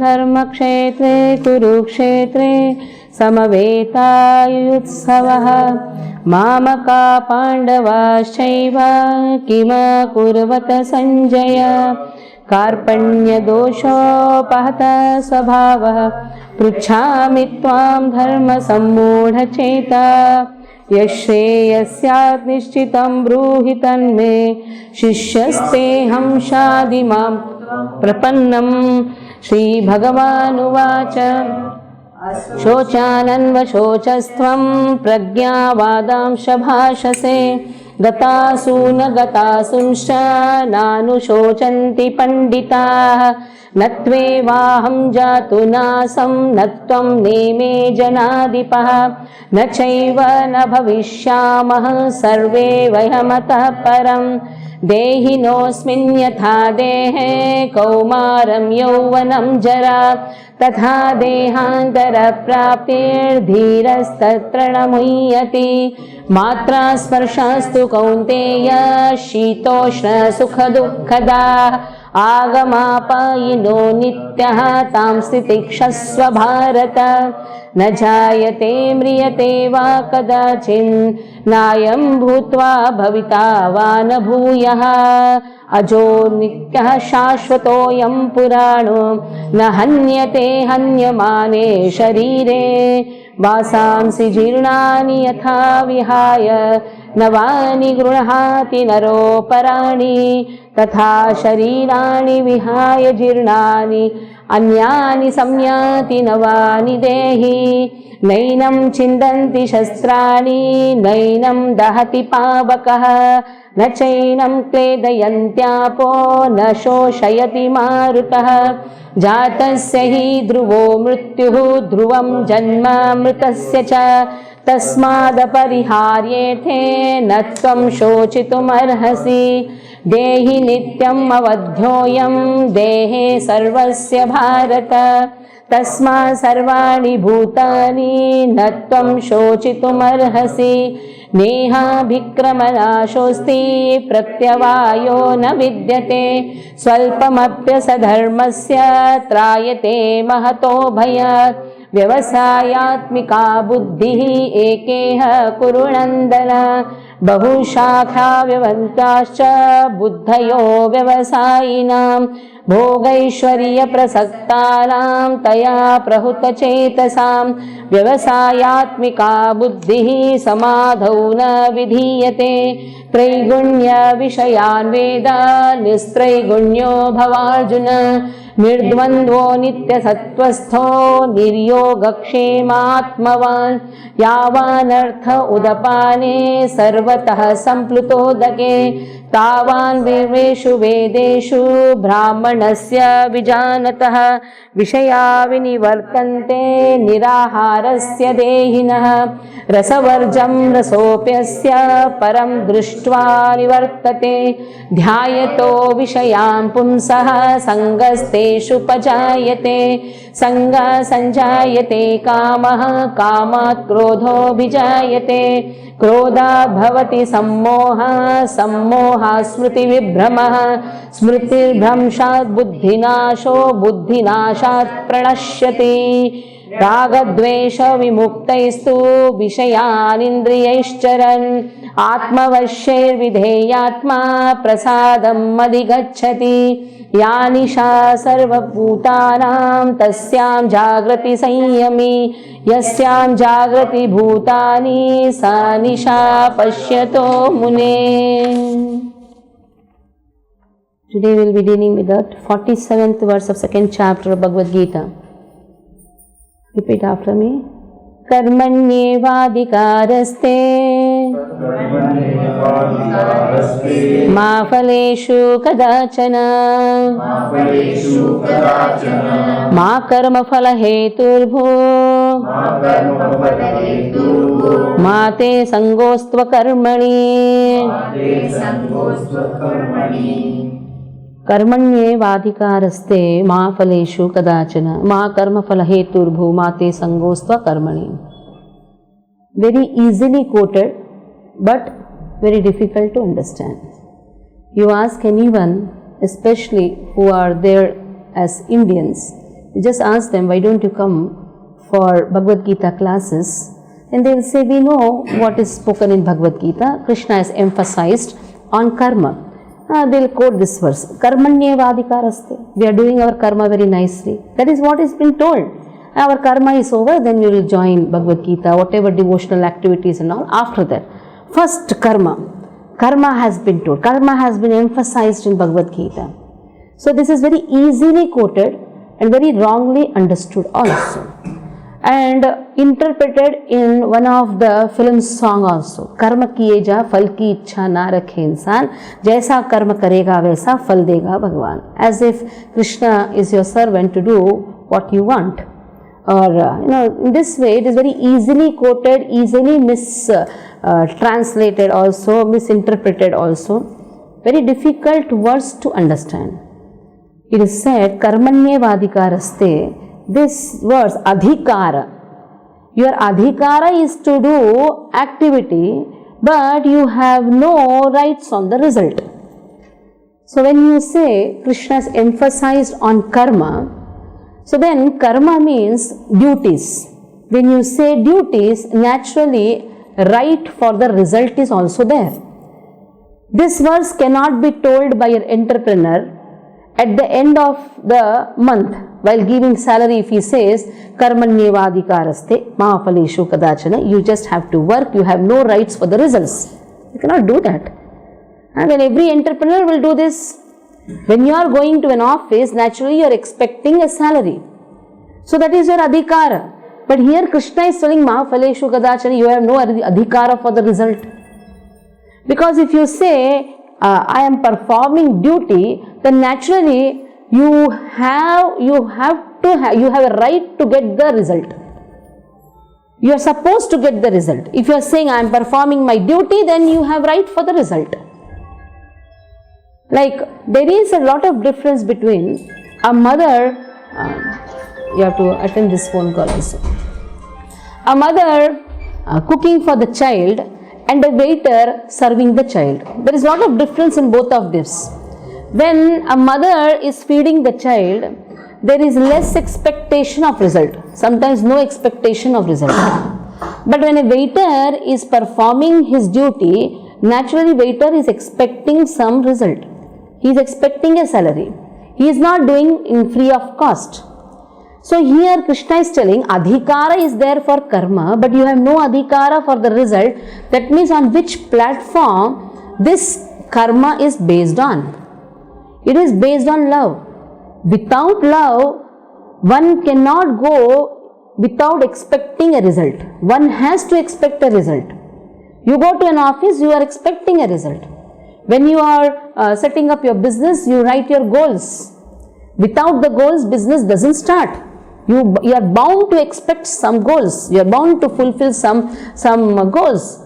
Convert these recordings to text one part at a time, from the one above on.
धर्मक्षेत्रे कुरुक्षेत्रे समवेतायुत्सवः मामका पाण्डवाश्चैव किमकुर्वत सञ्जय कार्पण्यदोषोपहतः स्वभावः पृच्छामि त्वां धर्मसम्मूढचेता यश्रेयस्यात् निश्चितं ब्रूहि तन्मे शिष्यस्तेऽहं शादिमां प्रपन्नं श्रीभगवानुवाच शोचानन्वशोचस्त्वं प्रज्ञावादांश भाषसे गतासु न गतासूंश्च नानुशोचन्ति पण्डिताः न त्वेवाहं जातु नासं न त्वं नेमे जनाधिपः न चैव न भविष्यामः सर्वे वयमतः परं देहिनोऽस्मिन् यथा देहे कौमारं यौवनं जरा तथा देहान्तरप्राप्तिर्धीरस्तत्र न मुह्यति मात्रा स्पर्शास्तु कौन्तेय शीतोष्णसुखदुःखदा आगमापायिनो नित्यः तां स्थितिक्षस्व भारत न जायते म्रियते वा कदाचिन् नायं भूत्वा भविता वा न भूयः अजो नित्यः शाश्वतोऽयं पुराणो न हन्यते हन्यमाने शरीरे वासांसि जीर्णानि यथा विहाय नवानि गृह्णाति नरोपराणि तथा शरीराणि विहाय जीर्णानि अन्यानि संयाति नवानि देहि नैनं छिन्दन्ति शस्त्राणि नैनं दहति पावकः न चैनं क्लेदयन्त्यापो न शोषयति मारुतः जातस्य हि ध्रुवो मृत्युः ध्रुवं जन्म मृतस्य च तस्मादपरिहार्येथे न त्वं शोचितुमर्हसि देहि नित्यम् अवध्योऽयं देहे सर्वस्य भारत तस्मात् सर्वाणि भूतानि न त्वं शोचितुमर्हसि नेहाभिक्रमनाशोऽस्ति प्रत्यवायो न विद्यते स्वल्पमप्यसधर्मस्य त्रायते महतो भयात् व्यवसायात्मिका बुद्धिः एकेह कुरु नन्दन बहुशाखा व्यवन्ताश्च बुद्धयो व्यवसायिनां भोगैश्वर्यप्रसक्तानां तया प्रहुतचेतसां व्यवसायात्मिका बुद्धिः समाधौ न विधीयते त्रैगुण्यविषयान् वेद निस्त्रैगुण्यो भवार्जुन निर्द्वन्द्वो नित्यसत्त्वस्थो निर्योगक्षेमात्मवान् यावानर्थ उदपाने सर्वतः सम्प्लुतोदके तावान् देवेषु वेदेषु ब्राह्मणस्य विजानतः विषया विनिवर्तन्ते निराहारस्य देहिनः रसवर्जं रसोऽप्यस्य परं दृष्ट्वा निवर्तते ध्यायतो विषयान् पुंसः सङ्गस्तेषु पजायते सङ्गसञ्जायते कामः कामात् क्रोधोऽभिजायते क्रोधात् भवति सम्मोहः सम्मोहात् स्मृतिविभ्रमः स्मृतिर्भ्रंशात् बुद्धिनाशो बुद्धिनाशात् प्रणश्यति रागद्वेषविमुक्तैस्तु विषयानिन्द्रियैश्चरन् आत्मवश्यैर्विधेयात्मा प्रसादम् अधिगच्छति या निशा सर्वभूतानां तस्यां जागृति संयमी यस्यां जागृति भूतानि सा निशा पश्यतो मुने. Today we will be dealing with the 47th verse of second chapter of Bhagavad Gita. Repeat after me. कर्मण्येवाधिकारस्ते मा फलेषु कदाचन मा कर्मफलहेतुर्भू मा ते सङ्गोऽस्त्वकर्मणि कर्मण्येवाधिकारस्ते मा फलेषु कदाचन मा कर्मफलहेतुर्भू मा ते सङ्गोऽस्त्वकर्मणि. Very easily quoted, but very difficult to understand. You ask anyone, especially who are there as Indians. You just ask them, why don't you come for Bhagavad Gita classes? And they will say, we know what is spoken in Bhagavad Gita. Krishna is emphasized on karma. They will quote this verse, Karmanyevadikaraste. We are doing our karma very nicely. That is what is been told. Our karma is over, then we will join Bhagavad Gita, whatever devotional activities and all. After that, first karma. Karma has been told. Karma has been emphasized in Bhagavad Gita. So this is very easily quoted and very wrongly understood also. And interpreted in one of the film song also. Karma kiye ja, phal ki ichha na rakhe insan, jaisa karma karega vaisa phal dega Bhagwan. As if Krishna is your servant to do what you want. Or, in this way it is very easily quoted, easily translated also, misinterpreted also. Very difficult words to understand. It is said, Karmanyevadikaraste. This verse, adhikara. Your adhikara is to do activity, but you have no rights on the result. So when you say Krishna is emphasized on karma, so then karma means duties. When you say duties, naturally right for the result is also there. This verse cannot be told by an entrepreneur at the end of the month while giving salary. If he says Karmanyevadikaraste mahaphaleshu kadachana, you just have to work, you have no rights for the results. You cannot do that. And when every entrepreneur will do this, when you are going to an office, naturally you are expecting a salary. So that is your adhikara. But here Krishna is telling mahaphaleshu kadachana, you have no adhikara for the result. Because if you say, I am performing duty, then naturally you have a right to get the result. You are supposed to get the result. If you are saying I am performing my duty, then you have right for the result. Like there is a lot of difference between a mother, you have to attend this phone call also. A mother cooking for the child and a waiter serving the child. There is a lot of difference in both of this. When a mother is feeding the child, there is less expectation of result. Sometimes no expectation of result. But when a waiter is performing his duty, naturally waiter is expecting some result. He is expecting a salary. He is not doing in free of cost. So here Krishna is telling adhikara is there for karma, but you have no adhikara for the result. That means on which platform this karma is based on. It is based on love. Without love, one cannot go without expecting a result. One has to expect a result. You go to an office, you are expecting a result. When you are setting up your business, you write your goals. Without the goals, business doesn't start. You are bound to expect some goals. You are bound to fulfill some goals.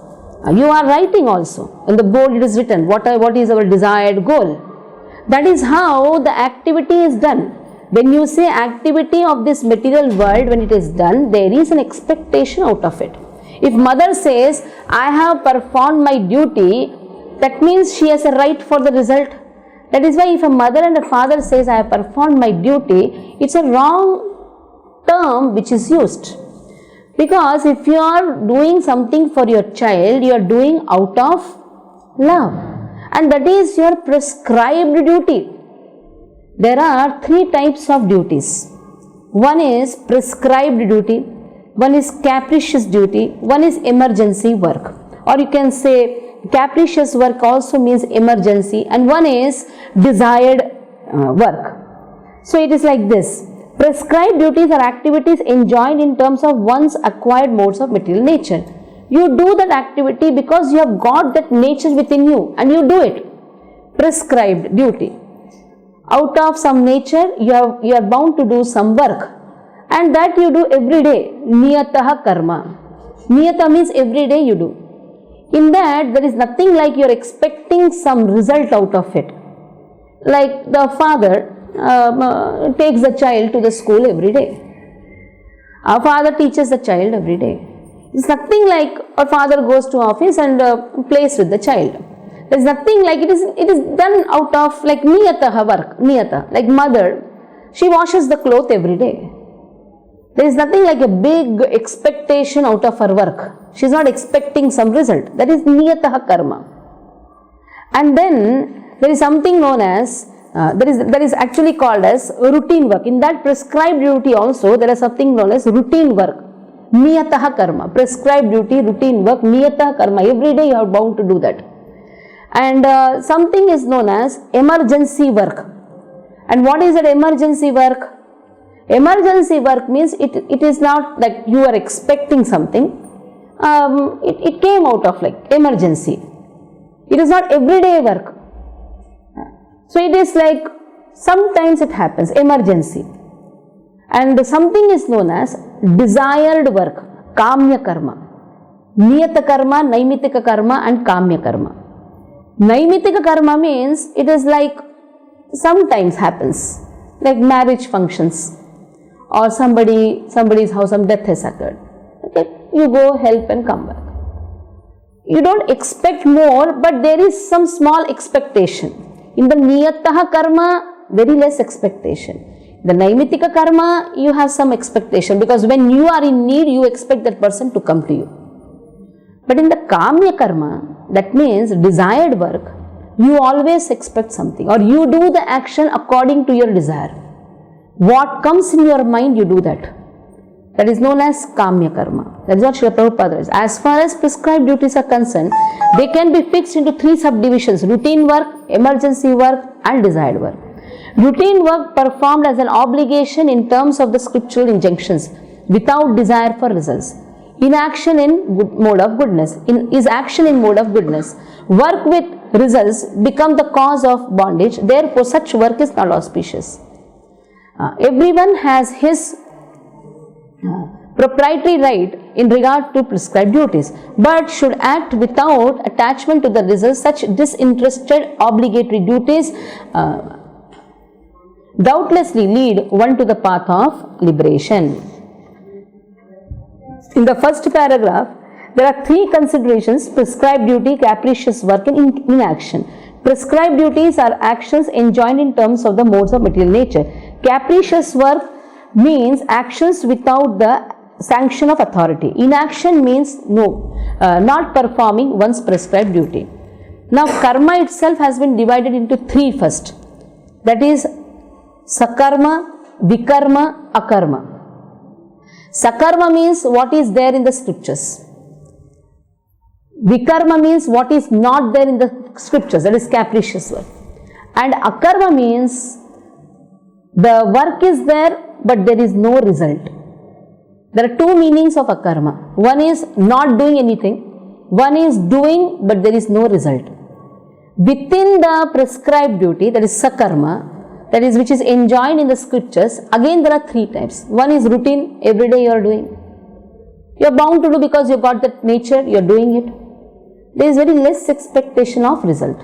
You are writing also. On the board it is written, what is our desired goal. That is how the activity is done. When you say activity of this material world, when it is done, there is an expectation out of it. If mother says, I have performed my duty, that means she has a right for the result. That is why if a mother and a father says, I have performed my duty, it's a wrong term which is used. Because if you are doing something for your child, you are doing out of love. And that is your prescribed duty. There are three types of duties. One is prescribed duty, one is capricious duty, one is emergency work. Or you can say capricious work also means emergency, and one is desired work. So it is like this. Prescribed duties are activities enjoined in terms of one's acquired modes of material nature. You do that activity because you have got that nature within you and you do it. Prescribed duty. Out of some nature, you are bound to do some work, and that you do every day. Niyataha karma. Niyata means every day you do. In that, there is nothing like you are expecting some result out of it. Like the father takes the child to the school every day. Our father teaches the child every day. It's nothing like a father goes to office and plays with the child. There's nothing like it is done out of like niyataha work, niyata. Like mother she washes the cloth every day. There is nothing like a big expectation out of her work. She is not expecting some result. That is niyataha karma. And then there is something known as, that is actually called as routine work. In that prescribed duty also, there is something known as routine work. Niyataha karma. Prescribed duty, routine work, niyataha karma. Every day you are bound to do that. And something is known as emergency work. And what is that emergency work? Emergency work means it is not like you are expecting something. It came out of like emergency. It is not everyday work. So it is like sometimes it happens, emergency. And something is known as desired work, kamya karma. Niyata karma, naimitika karma and kamya karma. Naimitika karma means it is like sometimes happens, like marriage functions. Or somebody's house, some death has occurred. Okay, you go help and come back. You don't expect more, but there is some small expectation. In the niyataha karma, very less expectation. The naimitika karma, you have some expectation because when you are in need, you expect that person to come to you. But in the kamya karma, that means desired work, you always expect something or you do the action according to your desire. What comes in your mind, you do that. That is known as kamya karma. That is what Srila Prabhupada is. As far as prescribed duties are concerned, they can be fixed into 3 subdivisions: routine work, emergency work and desired work. Routine work performed as an obligation in terms of the scriptural injunctions without desire for results. Inaction in mode of goodness. Is action in mode of goodness. Work with results become the cause of bondage. Therefore, such work is not auspicious. Everyone has his proprietary right in regard to prescribed duties, but should act without attachment to the results. Such disinterested obligatory duties doubtlessly lead one to the path of liberation. In the first paragraph, there are 3 considerations: prescribed duty, capricious work and inaction. Prescribed duties are actions enjoined in terms of the modes of material nature. Capricious work means actions without the sanction of authority. Inaction means not performing one's prescribed duty. Now, karma itself has been divided into 3 first. That is sakarma, vikarma, akarma. Sakarma means what is there in the scriptures. Vikarma means what is not there in the scriptures, that is capricious work. And akarma means the work is there but there is no result. There are 2 meanings of akarma. One is not doing anything, one is doing but there is no result. Within the prescribed duty, that is sakarma, that is which is enjoined in the scriptures, again there are 3 types. One is routine, every day you are doing. You are bound to do because you got that nature, you are doing it. There is very less expectation of result.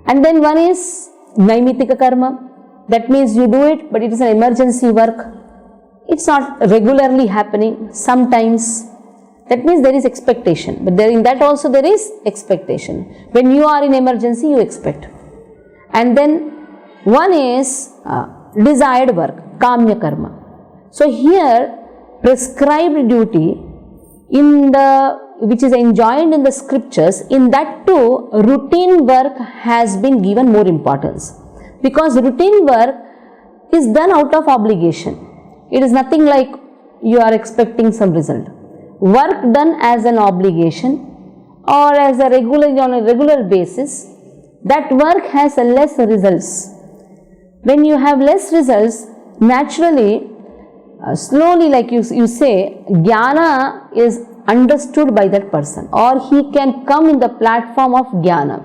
And then one is naimitika karma. That means you do it, but it is an emergency work. It's not regularly happening. Sometimes. That means there is expectation. But there in that also there is expectation. When you are in emergency, you expect. And then one is desired work, kamya karma. So here, prescribed duty which is enjoined in the scriptures, in that too, routine work has been given more importance. Because routine work is done out of obligation. It is nothing like you are expecting some result. Work done as an obligation or as a on a regular basis, that work has a less results. When you have less results, naturally, slowly, like you say, jnana is understood by that person, or he can come in the platform of jnana.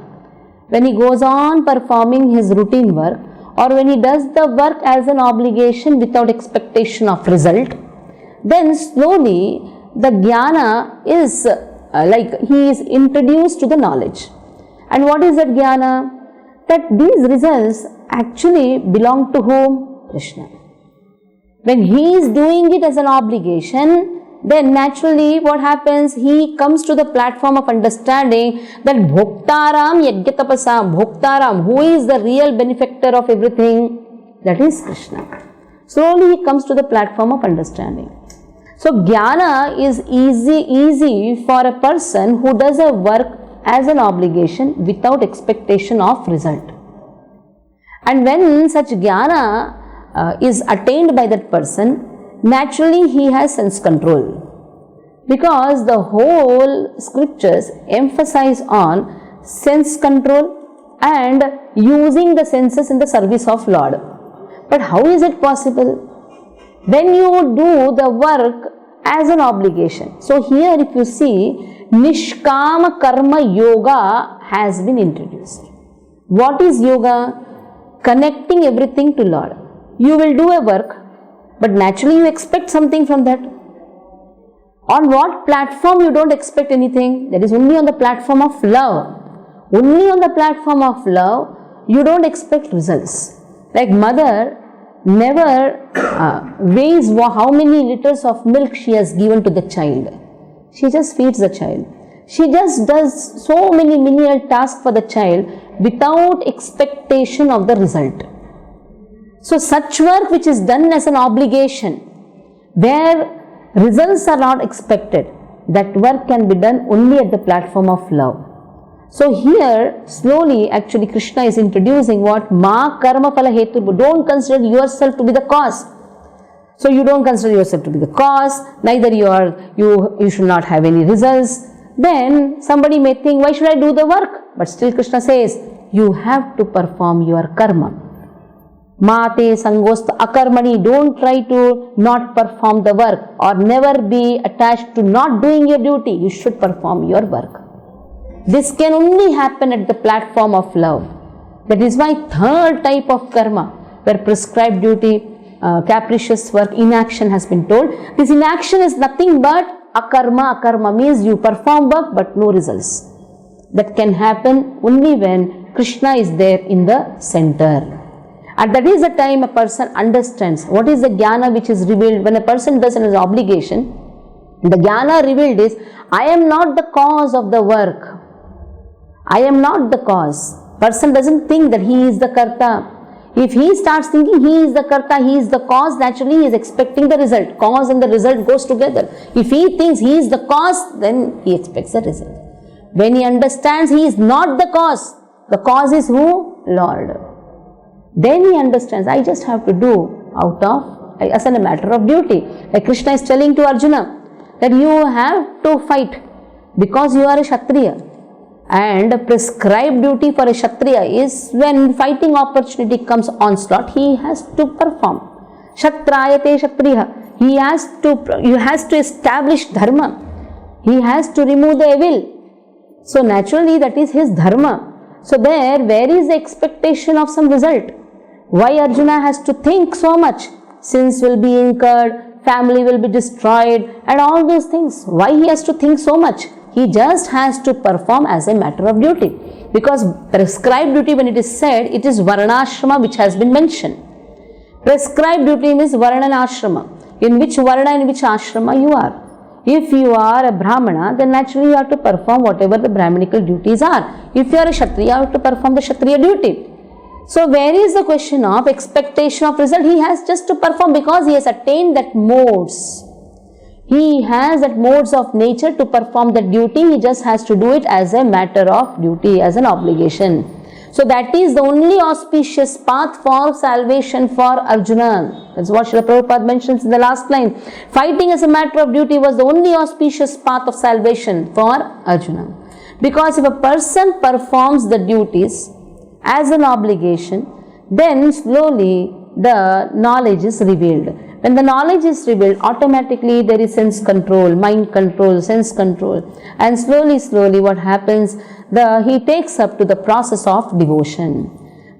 When he goes on performing his routine work, or when he does the work as an obligation without expectation of result, then slowly the jnana is like he is introduced to the knowledge. And what is that jnana? That these results actually belong to whom? Krishna. When he is doing it as an obligation, then naturally what happens? He comes to the platform of understanding that Bhoktaram Yajnatapasam, Bhoktaram, who is the real benefactor of everything? That is Krishna. Slowly he comes to the platform of understanding. So jnana is easy for a person who does a work as an obligation without expectation of result. And when such jnana is attained by that person, naturally he has sense control. Because the whole scriptures emphasize on sense control and using the senses in the service of Lord. But how is it possible? When you do the work as an obligation. So here if you see, Nishkama Karma Yoga has been introduced. What is yoga? Connecting everything to Lord. You will do a work, but naturally you expect something from that. On what platform you don't expect anything? That is only on the platform of love. Only on the platform of love, you don't expect results. Like mother never weighs how many liters of milk she has given to the child. She just feeds the child. She just does so many menial tasks for the child without expectation of the result. So such work which is done as an obligation, where results are not expected, that work can be done only at the platform of love. So here slowly actually Krishna is introducing what? Ma karma phala hetu. Don't consider yourself to be the cause. So you don't consider yourself to be the cause, neither you should not have any results. Then somebody may think, why should I do the work? But still Krishna says, you have to perform your karma. Mate sangosta akarmani. Don't try to not perform the work or never be attached to not doing your duty. You should perform your work. This can only happen at the platform of love. That is why third type of karma, where prescribed duty, capricious work, inaction has been told. This inaction is nothing but akarma. Akarma means you perform work but no results. That can happen only when Krishna is there in the center. And that is the time a person understands what is the jnana which is revealed. When a person does an obligation, the jnana revealed is, I am not the cause of the work. I am not the cause. Person doesn't think that he is the karta. If he starts thinking he is the karta, he is the cause, naturally he is expecting the result. Cause and the result goes together. If he thinks he is the cause, then he expects the result. When he understands he is not the cause is who? Lord. Then he understands, I just have to do as a matter of duty. Like Krishna is telling to Arjuna that you have to fight because you are a Kshatriya. And prescribed duty for a Kshatriya is when fighting opportunity comes onslaught, he has to perform. Kshatrayate Kshatriya. He has to establish dharma. He has to remove the evil. So naturally that is his dharma. So where is the expectation of some result? Why Arjuna has to think so much? Sins will be incurred, family will be destroyed, and all those things. Why he has to think so much? He just has to perform as a matter of duty. Because prescribed duty, when it is said, it is varnashrama which has been mentioned. Prescribed duty means varna and ashrama. In which varna and which ashrama you are. If you are a brahmana, then naturally you have to perform whatever the brahmanical duties are. If you are a kshatriya, you have to perform the kshatriya duty. So where is the question of expectation of result? He has just to perform because he has attained that modes. He has that modes of nature to perform the duty. He just has to do it as a matter of duty, as an obligation. So that is the only auspicious path for salvation for Arjuna. That's what Srila Prabhupada mentions in the last line. Fighting as a matter of duty was the only auspicious path of salvation for Arjuna. Because if a person performs the duties as an obligation, then slowly the knowledge is revealed. When the knowledge is revealed, automatically there is sense control, mind control, sense control, and slowly what happens, he takes up to the process of devotion.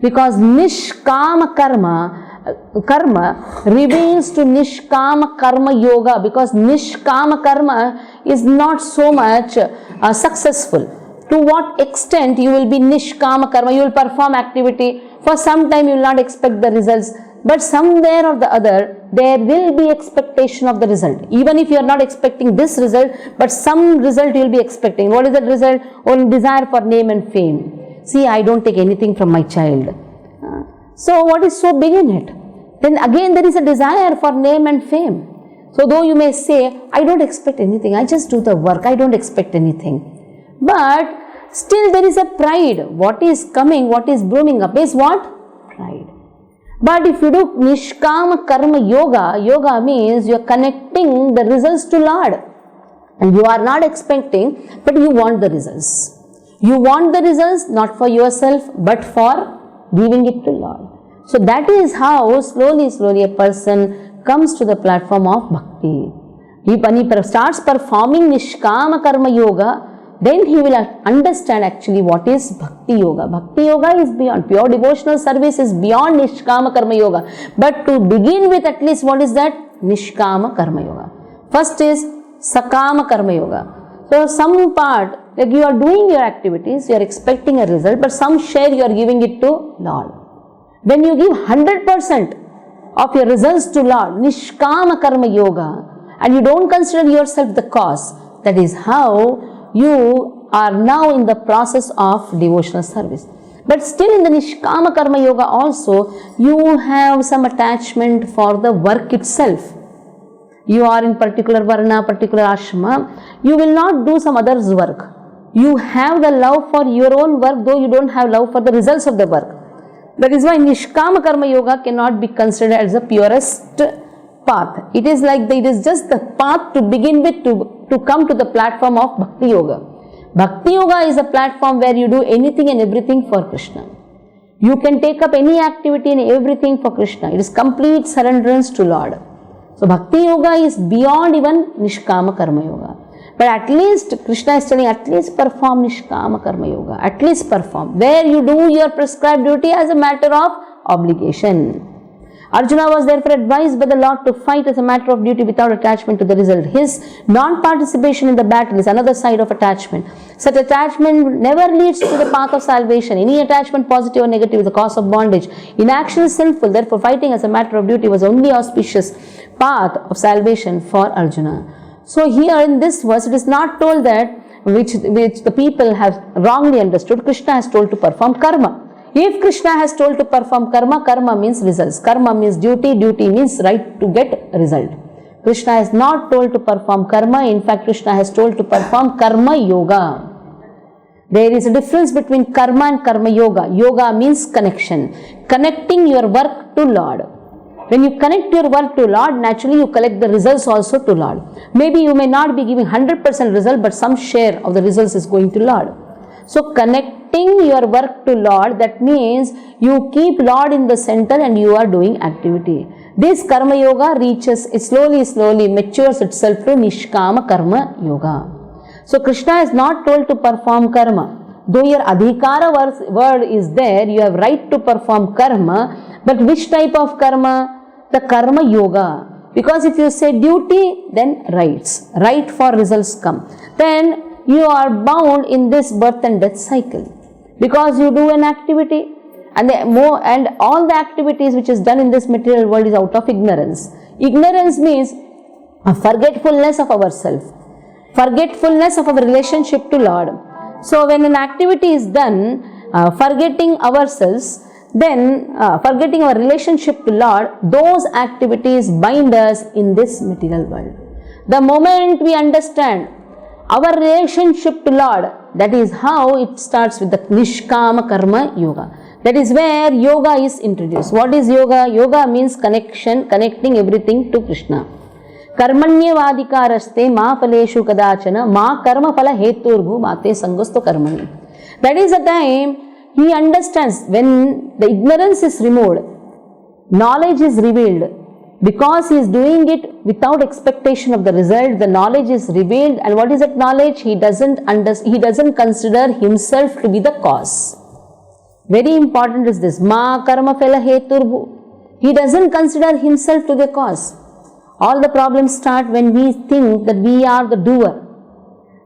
Because nishkama karma reveals to nishkama karma yoga, because nishkama karma is not so much successful. To what extent you will be nishkama karma, you will perform activity, for some time you will not expect the results, but somewhere or the other there will be expectation of the result. Even if you are not expecting this result, but some result you will be expecting. What is that result? Only desire for name and fame. See, I don't take anything from my child. So what is so big in it? then again there is a desire for name and fame. So though you may say, I don't expect anything, I just do the work, I don't expect anything. But still there is a pride. What is coming, what is blooming up is what? Pride. But if you do Nishkama Karma Yoga, yoga means you are connecting the results to Lord. And you are not expecting, but you want the results. You want the results not for yourself, but for giving it to Lord. So that is how slowly a person comes to the platform of Bhakti. When he starts performing Nishkama Karma Yoga, then he will understand actually what is Bhakti Yoga. Bhakti Yoga is beyond. Pure devotional service is beyond Nishkama Karma Yoga. But to begin with, at least what is that? Nishkama Karma Yoga. First is Sakama Karma Yoga. So some part, like you are doing your activities, you are expecting a result, but some share you are giving it to Lord. When you give 100% of your results to Lord, Nishkama Karma Yoga, and you don't consider yourself the cause, that is how you are now in the process of devotional service. But still in the Nishkama Karma Yoga also, you have some attachment for the work itself. You are in particular varna, particular ashrama, you will not do some other's work. You have the love for your own work, though you don't have love for the results of the work. That is why Nishkama Karma Yoga cannot be considered as the purest path. It is like it is just the path to begin with to come to the platform of Bhakti Yoga. Bhakti Yoga is a platform where you do anything and everything for Krishna. You can take up any activity and everything for Krishna. It is complete surrenderance to Lord. So Bhakti Yoga is beyond even Nishkama Karma Yoga. But at least Krishna is telling, at least perform Nishkama Karma Yoga. At least perform. Where you do your prescribed duty as a matter of obligation. Arjuna was therefore advised by the Lord to fight as a matter of duty without attachment to the result. His non-participation in the battle is another side of attachment. Such attachment never leads to the path of salvation. Any attachment, positive or negative, is the cause of bondage. Inaction is sinful. Therefore, fighting as a matter of duty was only auspicious path of salvation for Arjuna. So here in this verse, it is not told that which the people have wrongly understood. Krishna has told to perform karma. If Krishna has told to perform karma, karma means results. Karma means duty, duty means right to get result. Krishna has not told to perform karma. In fact, Krishna has told to perform karma yoga. There is a difference between karma and karma yoga. Yoga means connection. Connecting your work to Lord. When you connect your work to Lord, naturally you collect the results also to Lord. Maybe you may not be giving 100% result, but some share of the results is going to Lord. So connecting your work to Lord, that means you keep Lord in the center and you are doing activity. This Karma Yoga reaches, it slowly matures itself to Nishkama Karma Yoga. So Krishna is not told to perform karma. Though your adhikara word is there, you have right to perform karma, but which type of karma? The Karma Yoga. Because if you say duty, then rights. Right for results come. Then you are bound in this birth and death cycle. Because you do an activity and all the activities which is done in this material world is out of ignorance. Ignorance means a forgetfulness of ourselves. Forgetfulness of our relationship to Lord. So when an activity is done, forgetting ourselves, then forgetting our relationship to Lord, those activities bind us in this material world. The moment we understand our relationship to Lord, that is how it starts with the Nishkama Karma Yoga. That is where yoga is introduced. What is yoga? Yoga means connection, connecting everything to Krishna. Karmanyevadikaraste ma phaleshu kadachana ma karma phala heturbhu mate sangosto karmani. That is the time he understands when the ignorance is removed, knowledge is revealed. Because he is doing it without expectation of the result, the knowledge is revealed. And what is that knowledge? He doesn't consider himself to be the cause. Very important is this. Ma karma phala heturbhu. He doesn't consider himself to the cause. All the problems start when we think that we are the doer.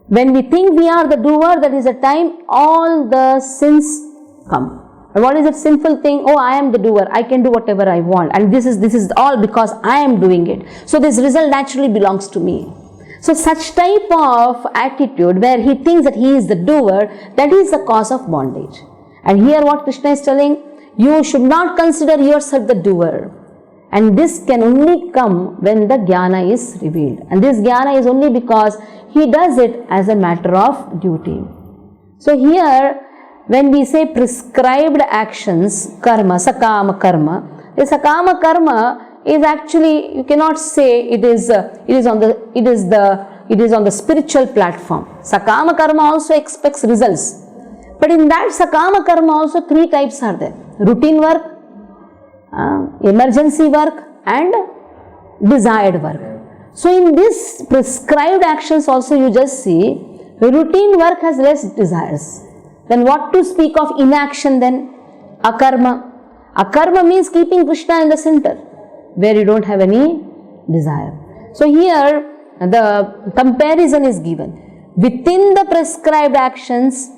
When we think we are the doer, that is the time all the sins come. And what is that sinful thing? Oh, I am the doer. I can do whatever I want. And this is all because I am doing it. So this result naturally belongs to me. So such type of attitude where he thinks that he is the doer, that is the cause of bondage. And here what Krishna is telling, you should not consider yourself the doer. And this can only come when the jnana is revealed. And this jnana is only because he does it as a matter of duty. So here, when we say prescribed actions, karma, sakama karma, the sakama karma is actually, you cannot say it is on the spiritual platform. Sakama karma also expects results. But in that sakama karma also 3 types are there. Routine work, emergency work and desired work. So in this prescribed actions also you just see routine work has less desires. Then what to speak of inaction then? Akarma. Akarma means keeping Krishna in the center where you don't have any desire. So here the comparison is given. Within the prescribed actions,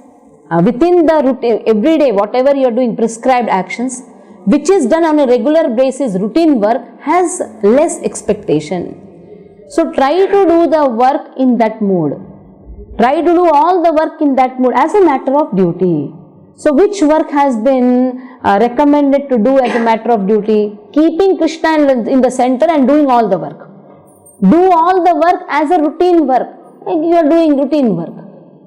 within the routine, everyday whatever you are doing prescribed actions, which is done on a regular basis, routine work has less expectation. So try to do the work in that mood. Try to do all the work in that mood as a matter of duty. So which work has been recommended to do as a matter of duty? Keeping Krishna in the center and doing all the work. Do all the work as a routine work. You are doing routine work.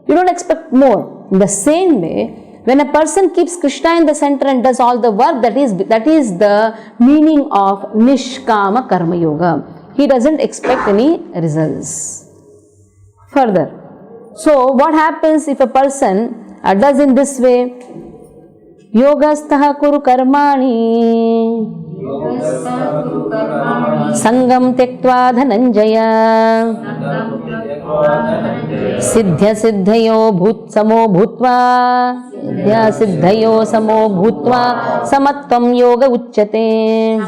You don't expect more. In the same way, when a person keeps Krishna in the center and does all the work, that is the meaning of Nishkama Karma Yoga. He doesn't expect any results. Further, so what happens if a person does in this way? Yogastaha kuru karmani sangam tektva dhananjaya siddhya siddhayo bhut samo bhutva siddhya siddhayo samo bhutva samatvam yoga uchyate.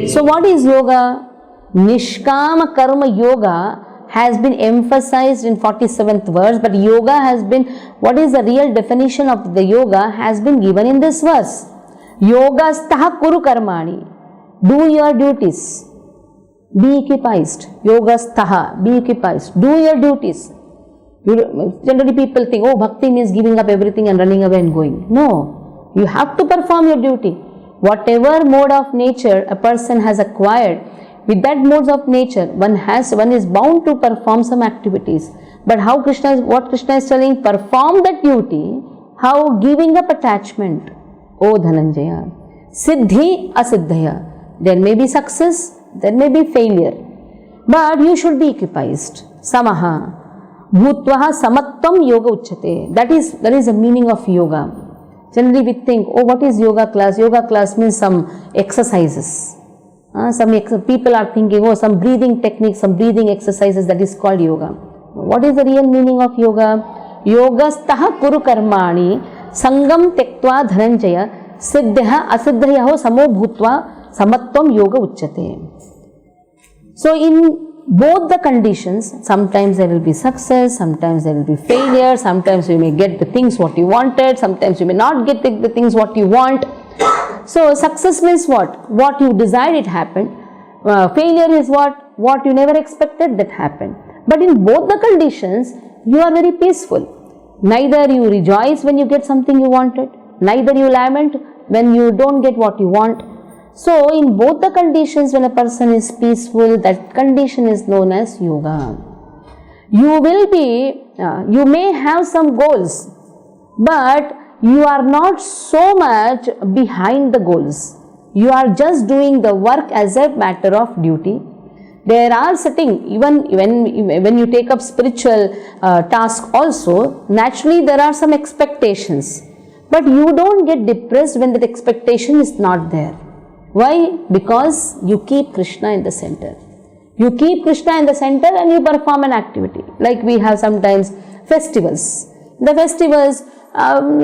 So what is yoga? Nishkama karma yoga has been emphasized in 47th verse, but yoga has been, what is the real definition of the yoga has been given in this verse. Yogastaha kuru karmani. Do your duties. Be occupied. Yogastaha. Be occupied. Do your duties. Generally people think, oh, bhakti means giving up everything and running away and going. No. You have to perform your duty. Whatever mode of nature a person has acquired, with that modes of nature, one is bound to perform some activities. But what Krishna is telling, perform that duty, how giving up attachment. O Dhananjaya. Siddhi asiddhaya. There may be success, there may be failure. But you should be occupied. Samaha. Bhutvaha samatvam yoga uchyate. That is the meaning of yoga. Generally we think, oh, what is yoga class? Yoga class means some exercises. Some people are thinking, oh, some breathing techniques, some breathing exercises, that is called yoga. What is the real meaning of yoga? Yogastaha kuru karmani sangam tektva dhananjaya siddhya asiddhyaho samo bhutva samatvam yoga uchyate. So in both the conditions, sometimes there will be success, sometimes there will be failure, sometimes you may get the things what you wanted, sometimes you may not get the things what you want. So success means what? What you desired, it happened. Failure is what you never expected, that happened. But in both the conditions, you are very peaceful. Neither you rejoice when you get something you wanted, neither you lament when you don't get what you want. So in both the conditions, when a person is peaceful, that condition is known as yoga. You may have some goals, but you are not so much behind the goals. You are just doing the work as a matter of duty. There are certain, even when you take up spiritual task also, naturally there are some expectations. But you don't get depressed when that expectation is not there. Why? Because you keep Krishna in the center. You keep Krishna in the center and you perform an activity. Like we have sometimes festivals. The festivals,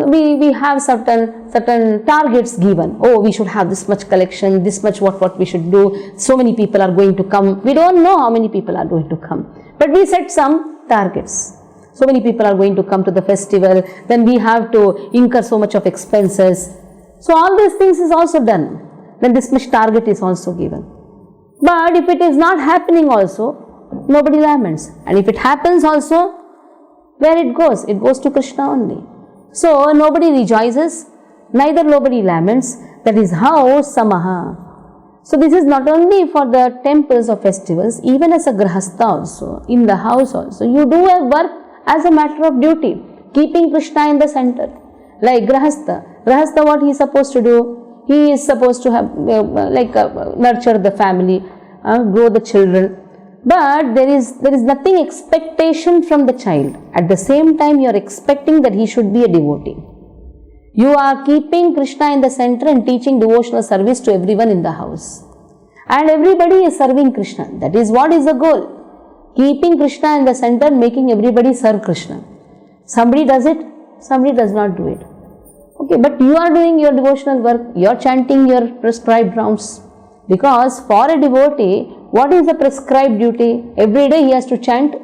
we have certain targets given. Oh, we should have this much collection, this much what we should do. So many people are going to come. We don't know how many people are going to come. But we set some targets. So many people are going to come to the festival. Then we have to incur so much of expenses. So all these things is also done. Then this much target is also given. But if it is not happening also, nobody laments. And if it happens also, where it goes? It goes to Krishna only. So nobody rejoices, neither nobody laments. That is how samaha. So this is not only for the temples or festivals, even as a grahastha also, in the house also. You do a work as a matter of duty, keeping Krishna in the center. Like grahastha. Grahastha, what he is supposed to do? He is supposed to have, nurture the family, grow the children. But there is nothing expectation from the child. At the same time, you are expecting that he should be a devotee. You are keeping Krishna in the center and teaching devotional service to everyone in the house. And everybody is serving Krishna. That is what is the goal. Keeping Krishna in the center, making everybody serve Krishna. Somebody does it, somebody does not do it. Okay, but you are doing your devotional work, you are chanting your prescribed rounds. Because for a devotee, what is the prescribed duty? Every day he has to chant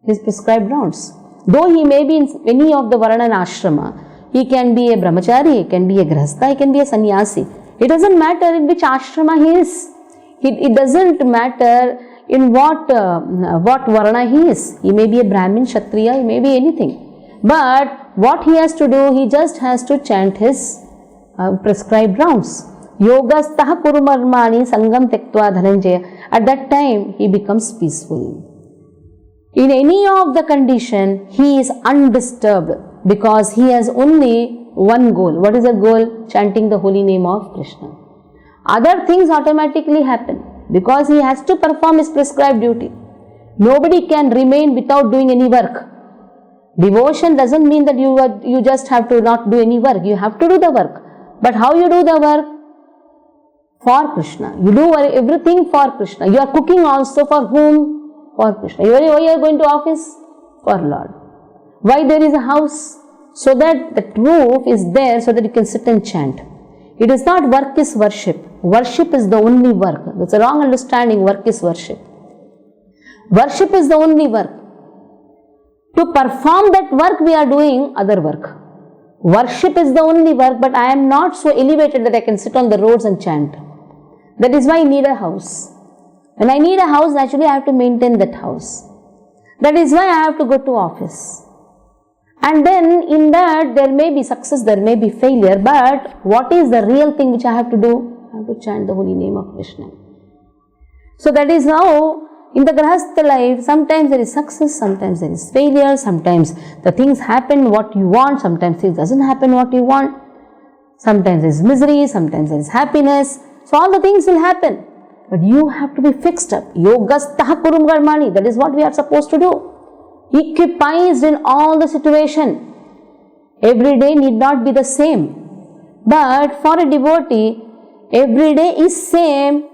his prescribed rounds. Though he may be in any of the varana and ashrama, he can be a brahmachari, he can be a grahastha, he can be a sannyasi. It doesn't matter in which ashrama he is. It doesn't matter in what varna he is. He may be a brahmin, kshatriya, he may be anything. But what he has to do, he just has to chant his prescribed rounds. Yogastaha kurumarmani sangam tektva dhananjaya. At that time, he becomes peaceful. In any of the condition, he is undisturbed because he has only one goal. What is the goal? Chanting the holy name of Krishna. Other things automatically happen because he has to perform his prescribed duty. Nobody can remain without doing any work. Devotion doesn't mean that you just have to not do any work. You have to do the work. But how you do the work? For Krishna. You do everything for Krishna. You are cooking also for whom? For Krishna. Why you are going to office? For Lord. Why there is a house? So that the roof is there so that you can sit and chant. It is not work is worship. Worship is the only work. That's a wrong understanding. Work is worship. Worship is the only work. To perform that work we are doing other work. Worship is the only work, but I am not so elevated that I can sit on the roads and chant. That is why I need a house. When I need a house, naturally I have to maintain that house. That is why I have to go to office. And then in that there may be success, there may be failure, but what is the real thing which I have to do? I have to chant the holy name of Krishna. So that is how in the grahastha life, sometimes there is success, sometimes there is failure, sometimes the things happen what you want, sometimes it doesn't happen what you want. Sometimes there is misery, sometimes there is happiness. So all the things will happen. But you have to be fixed up. Yogastaha kurum karmani. That is what we are supposed to do. Equipized in all the situation. Every day need not be the same. But for a devotee, every day is same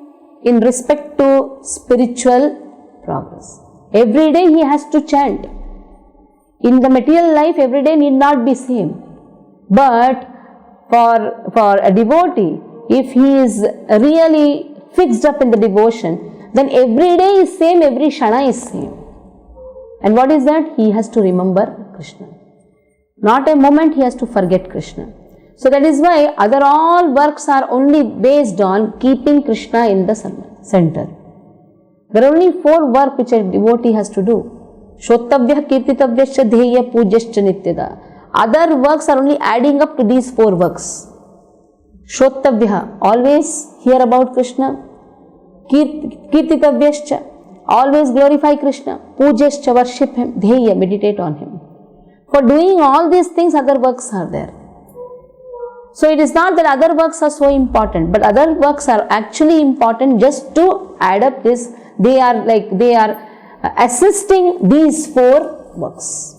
in respect to spiritual progress. Every day he has to chant. In the material life, every day need not be same. But for a devotee, if he is really fixed up in the devotion, then every day is same, every shana is same. And what is that? He has to remember Krishna. Not a moment he has to forget Krishna. So that is why other all works are only based on keeping Krishna in the center. There are only 4 work which a devotee has to do. Shottavya, kirtitavya, dheya, pujaschya, nityada. Other works are only adding up to these 4 works. Shottavya, always hear about Krishna. Kirtitavya, always glorify Krishna. Pujaschya, worship him. Dheya, meditate on him. For doing all these things, other works are there. So it is not that other works are so important, but other works are actually important just to add up this. They are assisting these 4 works.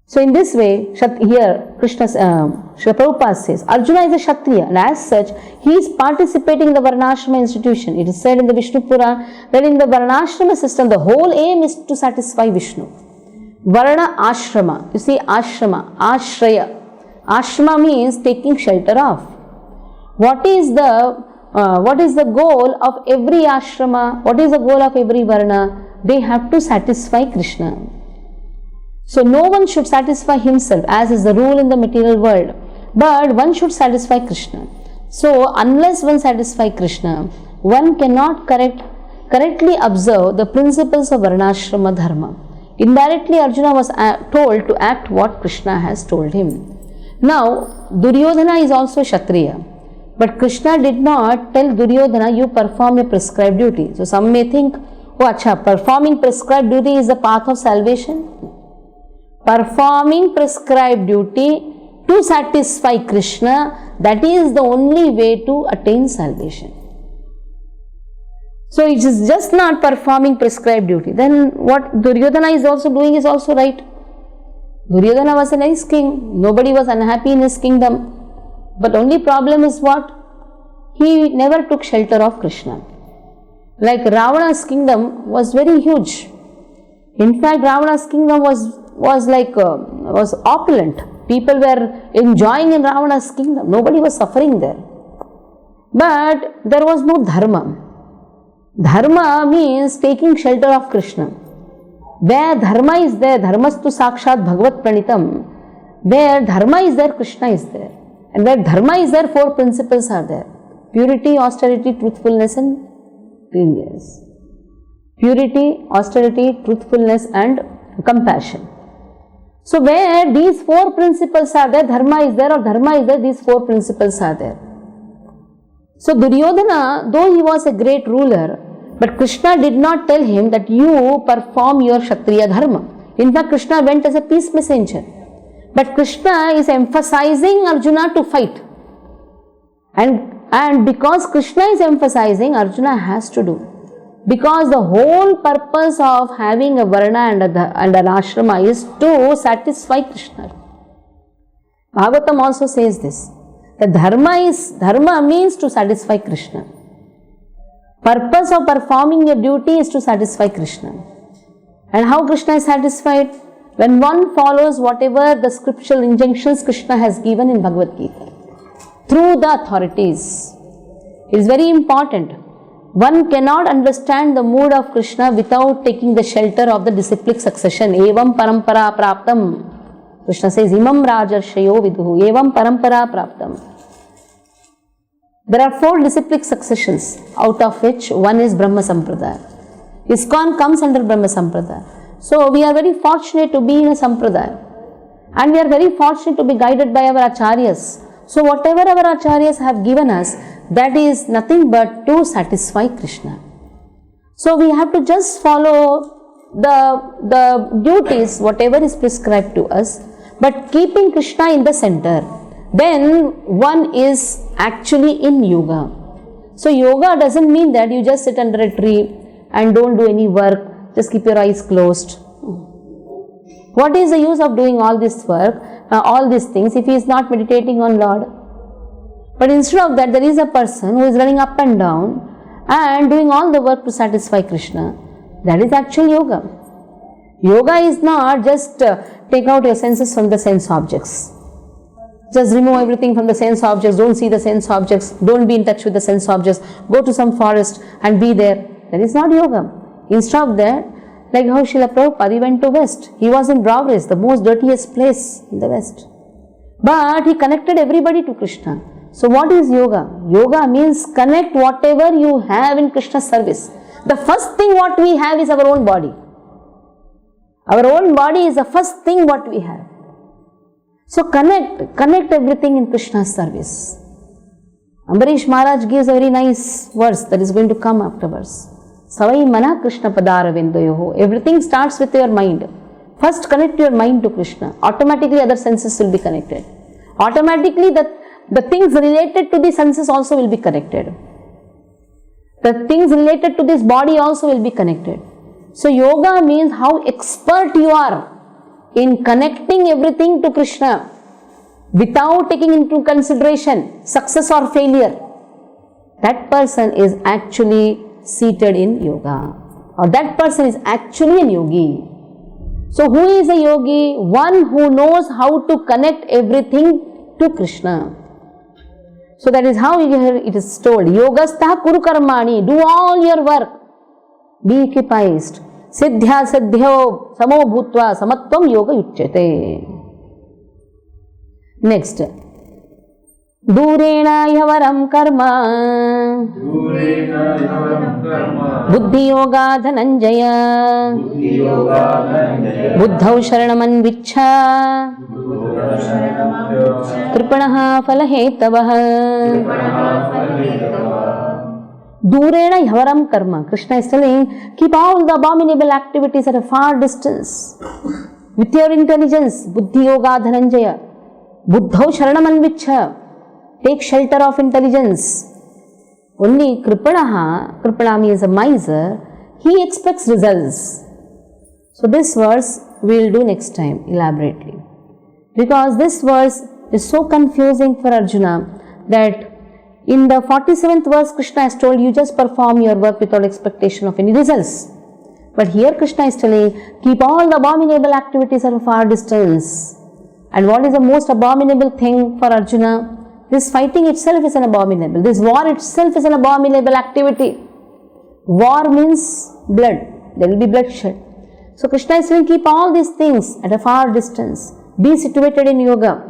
So in this way, here Krishna, Srila Prabhupada says, Arjuna is a Kshatriya, and as such, he is participating in the Varnashrama institution. It is said in the Vishnu Purana that in the Varnashrama system, the whole aim is to satisfy Vishnu. Varna Ashrama, you see Ashrama, Ashraya. Ashrama means taking shelter of. What is the goal of every ashrama? What is the goal of every varna? They have to satisfy Krishna. So no one should satisfy himself as is the rule in the material world, but one should satisfy Krishna. So unless one satisfies Krishna, one cannot correctly observe the principles of varnashrama dharma. Indirectly Arjuna was told to act what Krishna has told him. Now, Duryodhana is also Kshatriya. But Krishna did not tell Duryodhana, you perform your prescribed duty. So some may think, oh, acha, performing prescribed duty is the path of salvation. Performing prescribed duty to satisfy Krishna, that is the only way to attain salvation. So it is just not performing prescribed duty. Then what Duryodhana is also doing is also right. Duryodhana was a nice king. Nobody was unhappy in his kingdom. But only problem is what? He never took shelter of Krishna. Like Ravana's kingdom was very huge. In fact, Ravana's kingdom was opulent. People were enjoying in Ravana's kingdom. Nobody was suffering there. But there was no dharma. Dharma means taking shelter of Krishna. Where dharma is there, dharmastu sakshat bhagavat pranitam. Where dharma is there, Krishna is there. And where dharma is there, four principles are there. Purity, austerity, truthfulness and cleanliness. Purity, austerity, truthfulness and compassion. So where these four principles are there, dharma is there, or dharma is there, these four principles are there. So Duryodhana, though he was a great ruler, but Krishna did not tell him that you perform your Kshatriya dharma. In fact, Krishna went as a peace messenger. But Krishna is emphasizing Arjuna to fight. And because Krishna is emphasizing, Arjuna has to do. Because the whole purpose of having a varna and an ashrama is to satisfy Krishna. Bhagavatam also says this. The dharma means to satisfy Krishna. Purpose of performing your duty is to satisfy Krishna. And how Krishna is satisfied? When one follows whatever the scriptural injunctions Krishna has given in Bhagavad Gita. Through the authorities. It is very important. One cannot understand the mood of Krishna without taking the shelter of the disciplic succession. Evam parampara praptam. Krishna says, Imam rajarshayo viduhu. Evam parampara praptam. There are four disciplic successions, out of which one is Brahma Sampradaya. ISKCON comes under Brahma Sampradaya. So we are very fortunate to be in a Sampradaya. And we are very fortunate to be guided by our Acharyas. So whatever our Acharyas have given us, that is nothing but to satisfy Krishna. So we have to just follow the duties, whatever is prescribed to us, but keeping Krishna in the center. Then one is actually in yoga. So yoga doesn't mean that you just sit under a tree and don't do any work, just keep your eyes closed. What is the use of doing all this work, all these things, if he is not meditating on Lord? But instead of that, there is a person who is running up and down and doing all the work to satisfy Krishna. That is actual yoga. Yoga is not just take out your senses from the sense objects. Just remove everything from the sense objects, don't see the sense objects, don't be in touch with the sense objects, go to some forest and be there. That is not yoga. Instead of that, like how Srila Prabhupada, he went to West. He was in Progress, the most dirtiest place in the West. But he connected everybody to Krishna. So what is yoga? Yoga means connect whatever you have in Krishna's service. The first thing what we have is our own body. Our own body is the first thing what we have. So connect everything in Krishna's service. Ambarish Maharaj gives a very nice verse that is going to come afterwards. Savai mana Krishna padara vendoyoho. Everything starts with your mind. First connect your mind to Krishna. Automatically other senses will be connected. Automatically the things related to the senses also will be connected. The things related to this body also will be connected. So yoga means how expert you are in connecting everything to Krishna without taking into consideration success or failure. That person is actually seated in yoga, or that person is actually a yogi. So who is a yogi? One who knows how to connect everything to Krishna. So that is how it is told, Yogastha kuru karmani, do all your work, be equipped. Siddhya siddhyo samo bhutva samatvam yoga uchyate. Next. Durena yavaram karma buddhi yoga dhananjaya buddhau sharanam anvichha Kripanaha Falahetavah. Durena Yavaram Karma. Krishna is telling, keep all the abominable activities at a far distance. With your intelligence, Buddhi Yoga Dhananjaya. Buddhau Sharanamanvichha. Take shelter of intelligence. Only Kripana means a miser, he expects results. So this verse we will do next time elaborately. Because this verse is so confusing for Arjuna that in the 47th verse Krishna has told you just perform your work without expectation of any results. But here Krishna is telling, keep all the abominable activities at a far distance. And what is the most abominable thing for Arjuna? This fighting itself is an abominable. This war itself is an abominable activity. War means blood. There will be bloodshed. So Krishna is saying, keep all these things at a far distance. Be situated in yoga.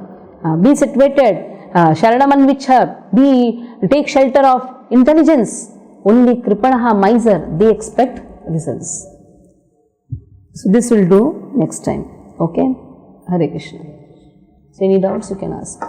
Be situated. Sharanamanvichha. Take shelter of intelligence. Only Kripanaha, miser, they expect results. So this will do next time. Okay? Hare Krishna. So any doubts you can ask.